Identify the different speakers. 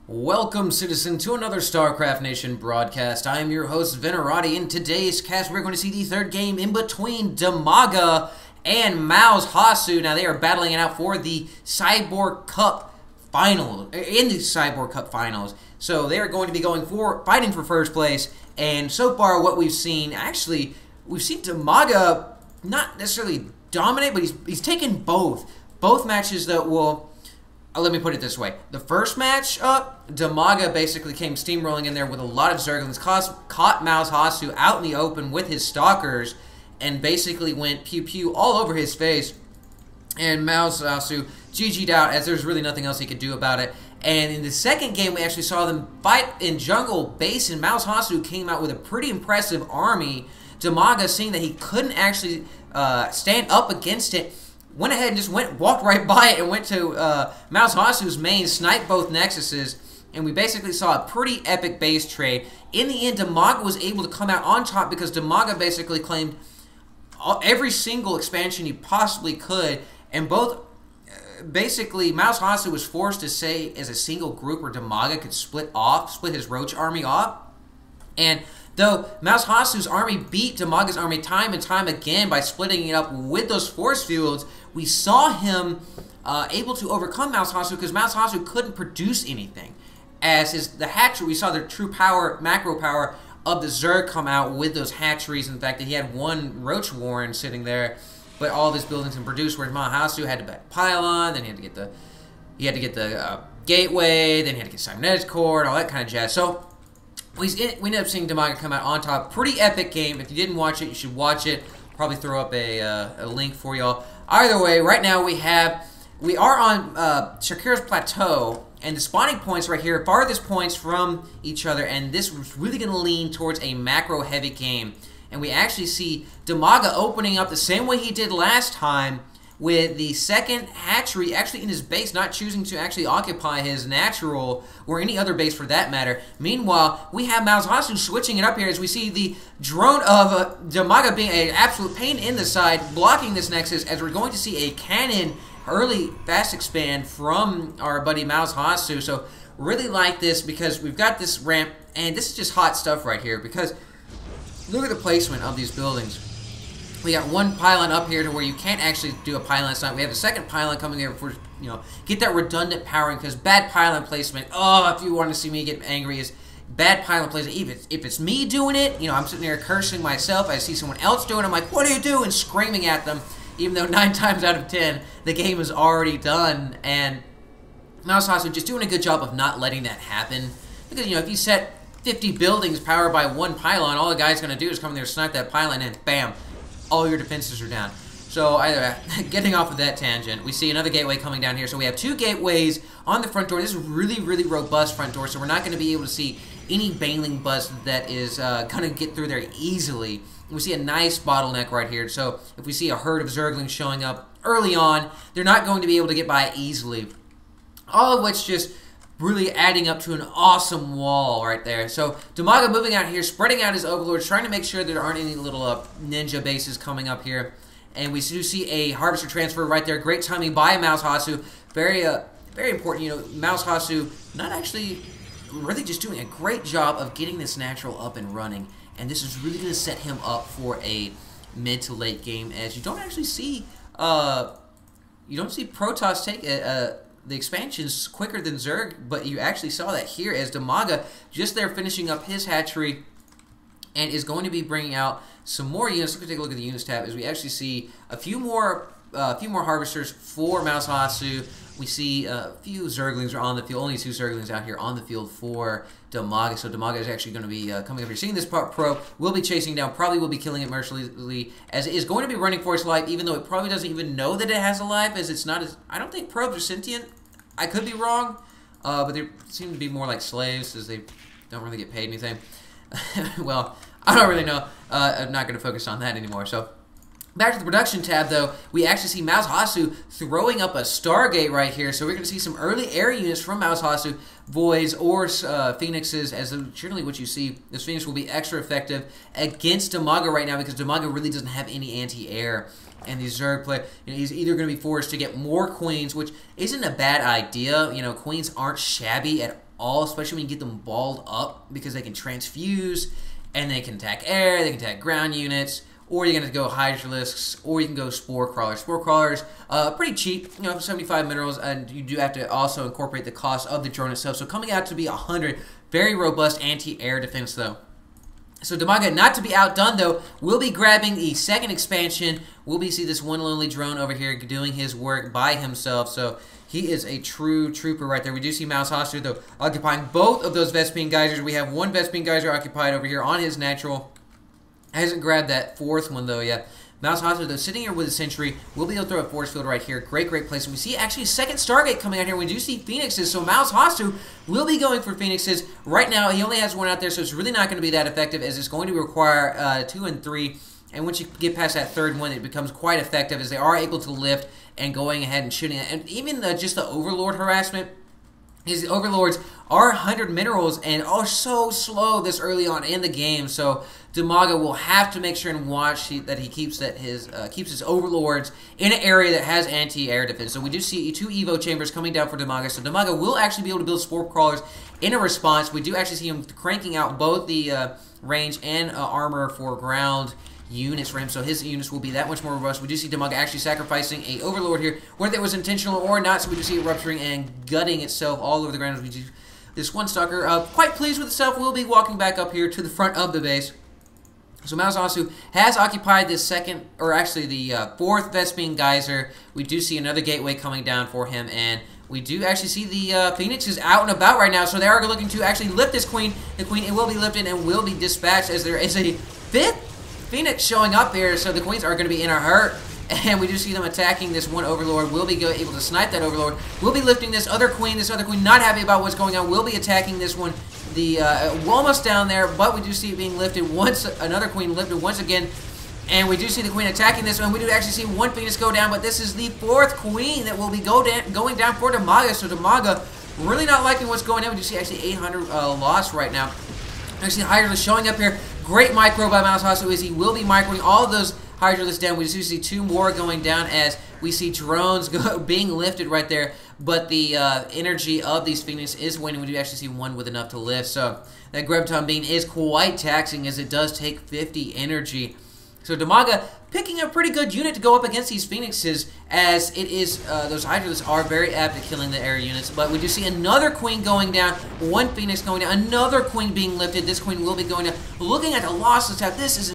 Speaker 1: Welcome, citizen, to another Starcraft Nation broadcast. I am your host, Venerati. In today's cast, we're going to see the third game in between Dimaga and Mouzhasu. Now, they are battling it out for the Cyborg Cup final, in the Cyborg Cup finals. So they are going to be fighting for first place. And so far, what we've seen, we've seen Dimaga not necessarily dominate, but he's taken both matches that will. Let me put it this way. The first match up, Dimaga basically came steamrolling in there with a lot of Zerglings, caught Mouzhasu out in the open with his Stalkers, and basically went pew-pew all over his face. And Mouzhasu GG'd out, as there's really nothing else he could do about it. And in the second game, we actually saw them fight in jungle base, and Mouzhasu came out with a pretty impressive army. Dimaga, seeing that he couldn't actually stand up against it, went ahead and just walked right by it and went to Mouzhasu's main, sniped both Nexuses, and we basically saw a pretty epic base trade. In the end, Dimaga was able to come out on top because Dimaga basically claimed every single expansion he possibly could, and basically Mouzhasu was forced to say as a single group where Dimaga could split his Roach army off. And though Mouzhasu's army beat Dimaga's army time and time again by splitting it up with those force fields, we saw him able to overcome Mouzhasu because Mouzhasu couldn't produce anything. As the hatchery, we saw the true power, macro power of the Zerg come out with those hatcheries, and the fact that he had one Roach Warren sitting there, but all of his buildings can produce, whereas Mouzhasu had to back pylon, then he had to get the gateway, then he had to get cybernetics core, and all that kind of jazz. So we ended up seeing Dimaga come out on top. Pretty epic game. If you didn't watch it, you should watch it. Probably throw up a link for y'all. Either way, right now we are on Shakira's Plateau, and the spawning points right here, farthest points from each other, and this was really going to lean towards a macro-heavy game. And we actually see Dimaga opening up the same way he did last time, with the second hatchery actually in his base, not choosing to actually occupy his natural or any other base for that matter. Meanwhile, we have Mouzhasu switching it up here as we see the drone of Dimaga being an absolute pain in the side, blocking this Nexus, as we're going to see a cannon early fast expand from our buddy Mouzhasu. So really like this because we've got this ramp, and this is just hot stuff right here because look at the placement of these buildings. We got one pylon up here to where you can't actually do a pylon snipe. We have a second pylon coming here for, get that redundant powering, because bad pylon placement, if you want to see me get angry, is bad pylon placement. If it's me doing it, I'm sitting there cursing myself. I see someone else doing it, I'm like, what are you doing? Screaming at them, even though 9 times out of 10, the game is already done. And Mouzhasu just doing a good job of not letting that happen. Because, if you set 50 buildings powered by one pylon, all the guy's going to do is come in there, snipe that pylon, and bam, all your defenses are down. So, getting off of that tangent, we see another gateway coming down here. So we have 2 gateways on the front door. This is really, really robust front door, so we're not going to be able to see any baneling bust that is going to get through there easily. We see a nice bottleneck right here. So if we see a herd of Zerglings showing up early on, they're not going to be able to get by easily. All of which just really adding up to an awesome wall right there. So Dimaga moving out here, spreading out his overlords, trying to make sure there aren't any little ninja bases coming up here. And we do see a harvester transfer right there. Great timing by Mouzhasu. Very important. Mouzhasu not actually really just doing a great job of getting this natural up and running. And this is really going to set him up for a mid to late game, as you don't actually see Protoss take the expansion's quicker than Zerg, but you actually saw that here as Dimaga just there finishing up his hatchery and is going to be bringing out some more units. Let's take a look at the units tab as we actually see a few more harvesters for Mouzhasu. We see a few Zerglings are on the field, only 2 Zerglings out here on the field for Dimaga. So Dimaga is actually going to be coming up here, seeing this pro, will be chasing down, probably will be killing it mercilessly, as it is going to be running for its life, even though it probably doesn't even know that it has a life, as it's not as, I don't think probes are sentient. I could be wrong, but they seem to be more like slaves, as they don't really get paid anything. Well, I don't really know. I'm not going to focus on that anymore. So back to the production tab, though, we actually see Mouzhasu throwing up a Stargate right here. So we're going to see some early air units from Mouzhasu, Voids or Phoenixes, as generally what you see. This Phoenix will be extra effective against Dimaga right now because Dimaga really doesn't have any anti-air. And the Zerg player, he's either going to be forced to get more queens, which isn't a bad idea. Queens aren't shabby at all, especially when you get them balled up, because they can transfuse, and they can attack air, they can attack ground units, or you're going to go Hydralisks, or you can go Spore Crawlers. Spore Crawlers, pretty cheap, 75 minerals, and you do have to also incorporate the cost of the drone itself. So coming out to be 100, very robust anti-air defense, though. So Dimaga, not to be outdone, though, will be grabbing the second expansion. We'll see this one lonely drone over here doing his work by himself. So he is a true trooper right there. We do see Mouzhasu, though, occupying both of those Vespene Geysers. We have one Vespene Geyser occupied over here on his natural. Hasn't grabbed that fourth one, though, yet. Mouzhasu, though, sitting here with a Sentry, will be able to throw a force field right here. Great place. And we see actually a second Stargate coming out here. We do see Phoenixes, so Mouzhasu will be going for Phoenixes. Right now, he only has one out there, so it's really not going to be that effective, as it's going to require 2 and 3. And once you get past that third one, it becomes quite effective, as they are able to lift and going ahead and shooting it. And even just the Overlord harassment, his Overlords are 100 minerals and are so slow this early on in the game. So Dimaga will have to make sure and watch that he keeps his Overlords in an area that has anti-air defense. So we do see 2 Evo chambers coming down for Dimaga. So Dimaga will actually be able to build Spore Crawlers in a response. We do actually see him cranking out both the range and armor for ground units for him, so his units will be that much more robust. We do see Dimaga actually sacrificing a Overlord here, whether it was intentional or not, so we do see it rupturing and gutting itself all over the ground. As we do this one Stalker, quite pleased with itself, will be walking back up here to the front of the base. So Mouzhasu has occupied this second, or actually the fourth Vespene Geyser. We do see another gateway coming down for him, and we do actually see the Phoenix is out and about right now, so they are looking to actually lift this Queen. The Queen, it will be lifted and will be dispatched, as there is a fifth Phoenix showing up here, so the Queens are going to be in a hurt. And we do see them attacking this one Overlord. Will be able to snipe that Overlord. Will be lifting this other Queen. This other Queen not happy about what's going on. Will be attacking this one. The almost down there, but we do see it being lifted once. Another Queen lifted once again. And we do see the Queen attacking this one. We do actually see one Phoenix go down, but this is the fourth Queen that will be going down for Dimaga. So Dimaga really not liking what's going on. We do see actually 800 loss right now. Actually, Hydralisk showing up here. Great micro by Mouzhasu, as he will be microing all of those Hydralisks down. We do see 2 more going down, as we see drones being lifted right there. But the energy of these Phoenix is winning. We do actually see one with enough to lift. So that Graviton Beam is quite taxing, as it does take 50 energy. So Dimaga picking a pretty good unit to go up against these Phoenixes, as it is those Hydralisks are very apt at killing the air units. But we do see another Queen going down, one Phoenix going down, another Queen being lifted. This Queen will be going down. Looking at the losses tab, this is